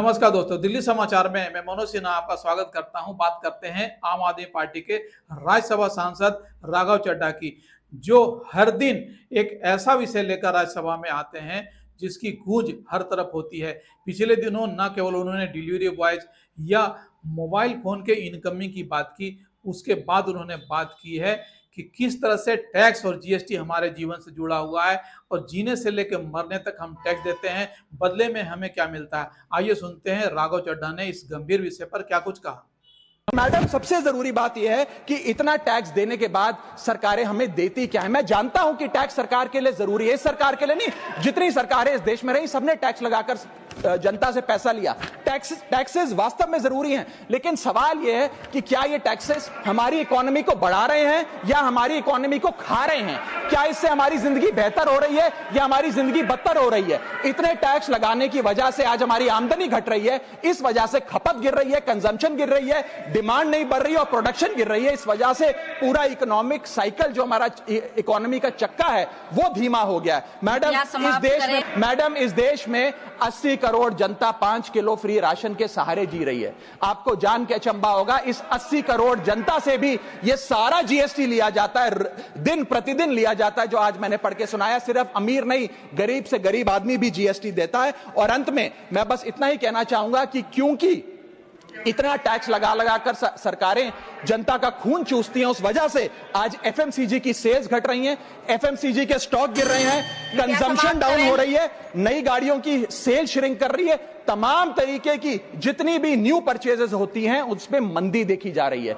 नमस्कार दोस्तों, दिल्ली समाचार में मैं मनोज सिन्हा आपका स्वागत करता हूं। बात करते हैं आम आदमी पार्टी के राज्यसभा सांसद राघव चड्ढा की, जो हर दिन एक ऐसा विषय लेकर राज्यसभा में आते हैं जिसकी गूंज हर तरफ होती है। पिछले दिनों न केवल उन्होंने डिलीवरी बॉयज या मोबाइल फोन के इनकमिंग की बात की, उसके बाद उन्होंने बात की है कि किस तरह से टैक्स और जीएसटी हमारे जीवन से जुड़ा हुआ है और जीने से लेकर मरने तक हम टैक्स देते हैं, बदले में हमें क्या मिलता है। आइए सुनते हैं राघव चड्ढा ने इस गंभीर विषय पर क्या कुछ कहा। मैडम, सबसे जरूरी बात यह है कि इतना टैक्स देने के बाद सरकारें हमें देती क्या है। मैं जानता हूं कि टैक्स सरकार के लिए जरूरी है, इस सरकार के लिए नहीं, जितनी सरकारें इस देश में रही सबने टैक्स लगाकर जनता से पैसा लिया। टैक्सेस वास्तव में जरूरी हैं, लेकिन सवाल यह है कि क्या ये टैक्सेस हमारी इकोनॉमी को बढ़ा रहे हैं या हमारी इकोनॉमी को खा रहे हैं। क्या इससे हमारी जिंदगी बेहतर हो रही है या हमारी जिंदगी बदतर हो रही है। इतने टैक्स लगाने की वजह से आज हमारी आमदनी घट रही है, इस वजह से खपत गिर रही है, कंजम्पशन गिर रही है, डिमांड नहीं बढ़ रही है और प्रोडक्शन गिर रही है। इस वजह से पूरा इकोनॉमिक साइकिल जो हमारा इकोनॉमी का चक्का है वो धीमा हो गया है। मैडम, इस देश में 80 करोड़ जनता 5 किलो फ्री राशन के सहारे जी रही है। आपको जान के अचंभा होगा, इस 80 करोड़ जनता से भी ये सारा जीएसटी लिया जाता है, दिन प्रतिदिन लिया जाता है। जो आज मैंने पढ़ के सुनाया, सिर्फ अमीर नहीं, गरीब से गरीब आदमी भी जीएसटी देता है। और अंत में मैं बस इतना ही कहना चाहूंगा कि क्योंकि इतना टैक्स लगा कर सरकारें जनता का खून चूसती हैं, उस वजह से आज एफएमसीजी की सेल्स घट रही हैं, एफएमसीजी के स्टॉक गिर रहे हैं, कंजम्पशन डाउन हो रही है, नई गाड़ियों की सेल श्रिंक कर रही है। तमाम तरीके की जितनी भी न्यू परचेजेस होती हैं उसमें मंदी देखी जा रही है।